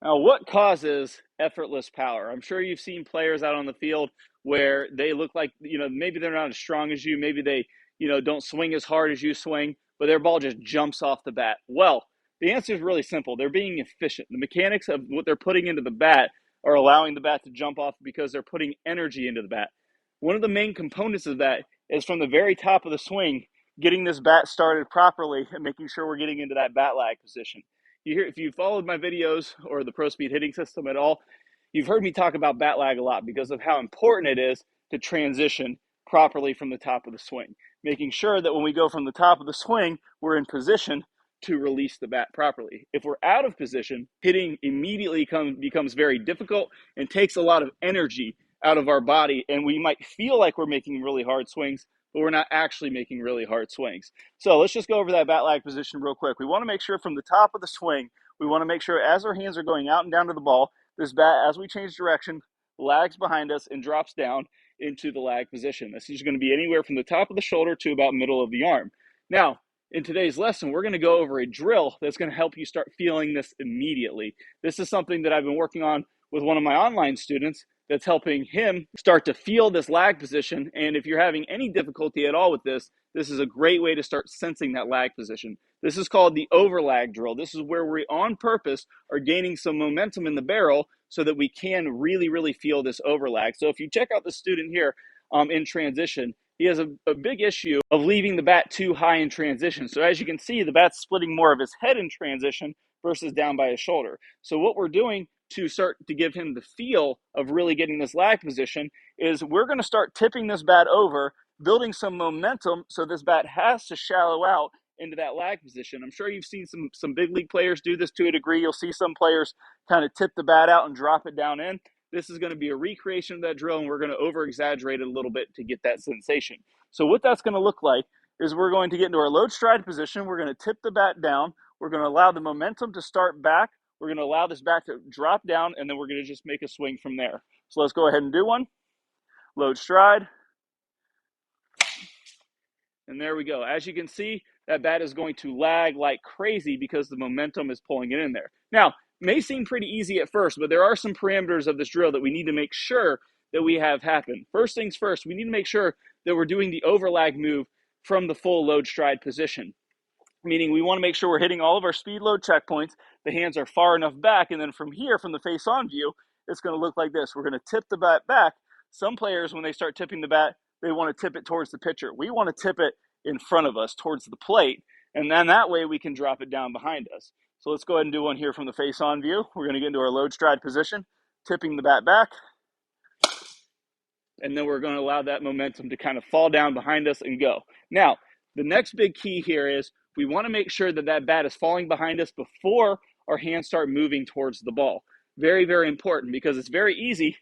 Now, what causes effortless power? I'm sure you've seen players out on the field where they look like, maybe they're not as strong as you, maybe they, don't swing as hard as you swing, but their ball just jumps off the bat. Well, the answer is really simple. They're being efficient. The mechanics of what they're putting into the bat are allowing the bat to jump off because they're putting energy into the bat. One of the main components of that is from the very top of the swing, getting this bat started properly and making sure we're getting into that bat lag position. If you've followed my videos or the Pro Speed hitting system at all, you've heard me talk about bat lag a lot because of how important it is to transition properly from the top of the swing, making sure that when we go from the top of the swing, we're in position to release the bat properly. If we're out of position, hitting immediately becomes very difficult and takes a lot of energy out of our body, and we might feel like we're making really hard swings, but we're not actually making really hard swings. So let's just go over that bat lag position real quick. We want to make sure from the top of the swing, we want to make sure as our hands are going out and down to the ball, this bat, as we change direction, lags behind us and drops down into the lag position. This is going to be anywhere from the top of the shoulder to about middle of the arm. Now, in today's lesson, we're going to go over a drill that's going to help you start feeling this immediately. This is something that I've been working on with one of my online students that's helping him start to feel this lag position. And if you're having any difficulty at all with this, this is a great way to start sensing that lag position. This is called the overlag drill. This is where we on purpose are gaining some momentum in the barrel so that we can really, really feel this overlag. So if you check out the student here in transition, he has a big issue of leaving the bat too high in transition. So as you can see, the bat's splitting more of his head in transition versus down by his shoulder. So what we're doing to start to give him the feel of really getting this lag position is we're going to start tipping this bat over, building some momentum so this bat has to shallow out into that lag position. I'm sure you've seen some big league players do this to a degree. You'll see some players kind of tip the bat out and drop it down in. This is going to be a recreation of that drill, and we're going to over-exaggerate it a little bit to get that sensation. So what that's going to look like is we're going to get into our load stride position. We're going to tip the bat down. We're going to allow the momentum to start back. We're going to allow this bat to drop down, and then we're going to just make a swing from there. So let's go ahead and do one. Load stride. And there we go. As you can see, that bat is going to lag like crazy because the momentum is pulling it in there. Now, it may seem pretty easy at first, but there are some parameters of this drill that we need to make sure that we have happen. First things first, we need to make sure that we're doing the overlag move from the full load stride position. Meaning we want to make sure we're hitting all of our speed load checkpoints. The hands are far enough back, and then from here, from the face-on view, it's going to look like this. We're going to tip the bat back. Some players, when they start tipping the bat, they want to tip it towards the pitcher. We want to tip it in front of us towards the plate, and then that way we can drop it down behind us. So let's go ahead and do one here from the face-on view. We're going to get into our load stride position, tipping the bat back, and then we're going to allow that momentum to kind of fall down behind us and go. Now, the next big key here is we want to make sure that that bat is falling behind us before our hands start moving towards the ball. Very, very important, because it's very easy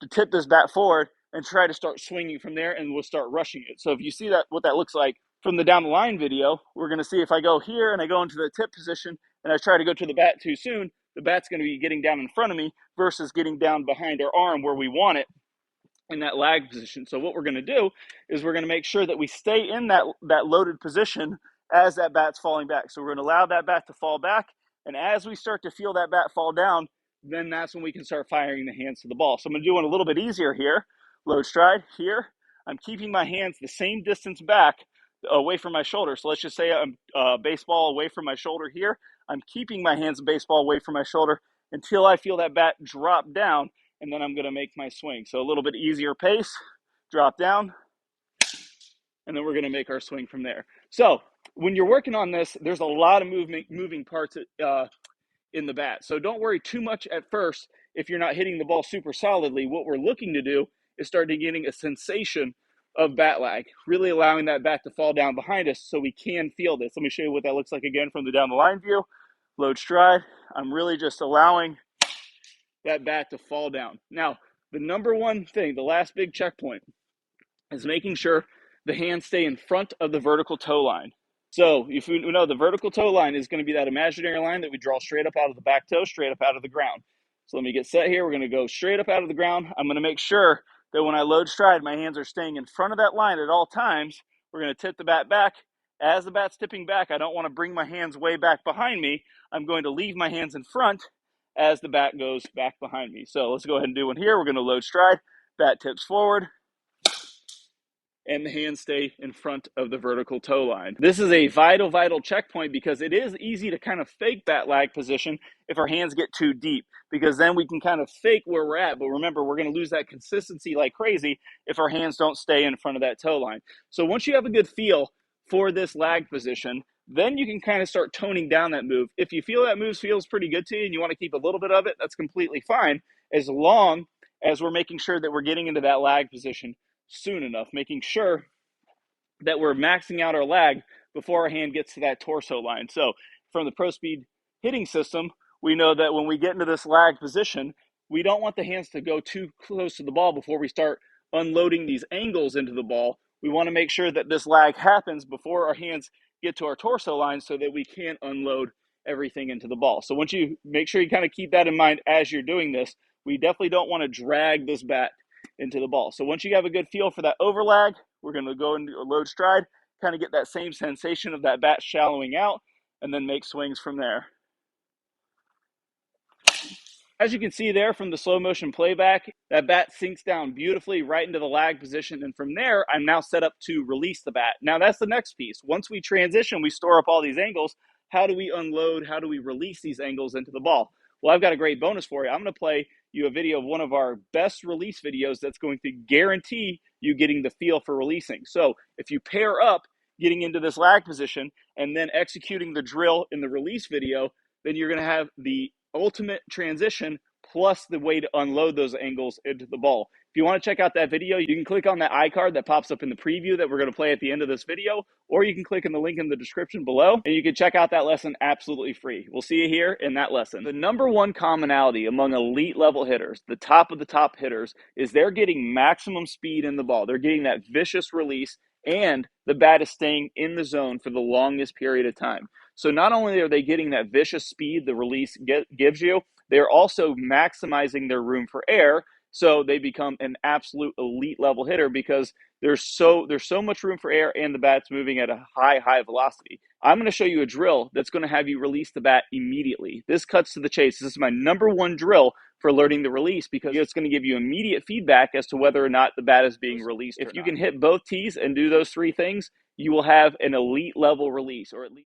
to tip this bat forward and try to start swinging from there, and we'll start rushing it. So if you see that, what that looks like from the down the line video, we're going to see if I go here and I go into the tip position and I try to go to the bat too soon, the bat's going to be getting down in front of me versus getting down behind our arm where we want it in that lag position. So what we're going to do is we're going to make sure that we stay in that loaded position as that bat's falling back. So we're going to allow that bat to fall back, and as we start to feel that bat fall down, then that's when we can start firing the hands to the ball. So I'm going to do one a little bit easier here. Load stride here. I'm keeping my hands the same distance back away from my shoulder. So let's just say I'm baseball away from my shoulder here. I'm keeping my hands baseball away from my shoulder until I feel that bat drop down, and then I'm going to make my swing. So a little bit easier pace, drop down, and then we're going to make our swing from there. So when you're working on this, there's a lot of moving parts in the bat. So don't worry too much at first if you're not hitting the ball super solidly. What we're looking to do is start getting a sensation of bat lag, really allowing that bat to fall down behind us so we can feel this. Let me show you what that looks like again from the down the line view. Load stride. I'm really just allowing that bat to fall down. Now, the number one thing, the last big checkpoint, is making sure the hands stay in front of the vertical toe line. So if you know, the vertical toe line is going to be that imaginary line that we draw straight up out of the back toe, straight up out of the ground. So let me get set here. We're going to go straight up out of the ground. I'm going to make sure that when I load stride, my hands are staying in front of that line at all times. We're going to tip the bat back. As the bat's tipping back, I don't want to bring my hands way back behind me. I'm going to leave my hands in front. as the bat goes back behind me. So let's go ahead and do one here. We're going to load stride, bat tips forward, and the hands stay in front of the vertical toe line. This is a vital checkpoint because it is easy to kind of fake that lag position if our hands get too deep, because then we can kind of fake where we're at. But remember, we're going to lose that consistency like crazy if our hands don't stay in front of that toe line. So once you have a good feel for this lag position, then you can kind of start toning down that move. If you feel that move feels pretty good to you and you want to keep a little bit of it, that's completely fine, as long as we're making sure that we're getting into that lag position soon enough, making sure that we're maxing out our lag before our hand gets to that torso line. So from the Pro Speed hitting system, we know that when we get into this lag position, we don't want the hands to go too close to the ball before we start unloading these angles into the ball. We want to make sure that this lag happens before our hands get to our torso line so that we can unload everything into the ball. So once you make sure you kind of keep that in mind as you're doing this, we definitely don't want to drag this bat into the ball. So once you have a good feel for that overlag, we're going to go into a load stride, kind of get that same sensation of that bat shallowing out, and then make swings from there. As you can see there from the slow motion playback, that bat sinks down beautifully right into the lag position. And from there, I'm now set up to release the bat. Now that's the next piece. Once we transition, we store up all these angles. How do we unload? How do we release these angles into the ball? Well, I've got a great bonus for you. I'm going to play you a video of one of our best release videos that's going to guarantee you getting the feel for releasing. So if you pair up getting into this lag position and then executing the drill in the release video, then you're going to have the ultimate transition plus the way to unload those angles into the ball. If you want to check out that video, you can click on that iCard that pops up in the preview that we're going to play at the end of this video, or you can click on the link in the description below and you can check out that lesson absolutely free. We'll see you here in that lesson. The number one commonality among elite level hitters, the top of the top hitters, is they're getting maximum speed in the ball. They're getting that vicious release, and the bat is staying in the zone for the longest period of time. So not only are they getting that vicious speed the release gives you, they're also maximizing their room for air. So they become an absolute elite level hitter because there's so much room for air and the bat's moving at a high velocity. I'm going to show you a drill that's going to have you release the bat immediately. This cuts to the chase. This is my number one drill for learning the release because it's going to give you immediate feedback as to whether or not the bat is being released. If you can hit both tees and do those three things, you will have an elite level release, or at least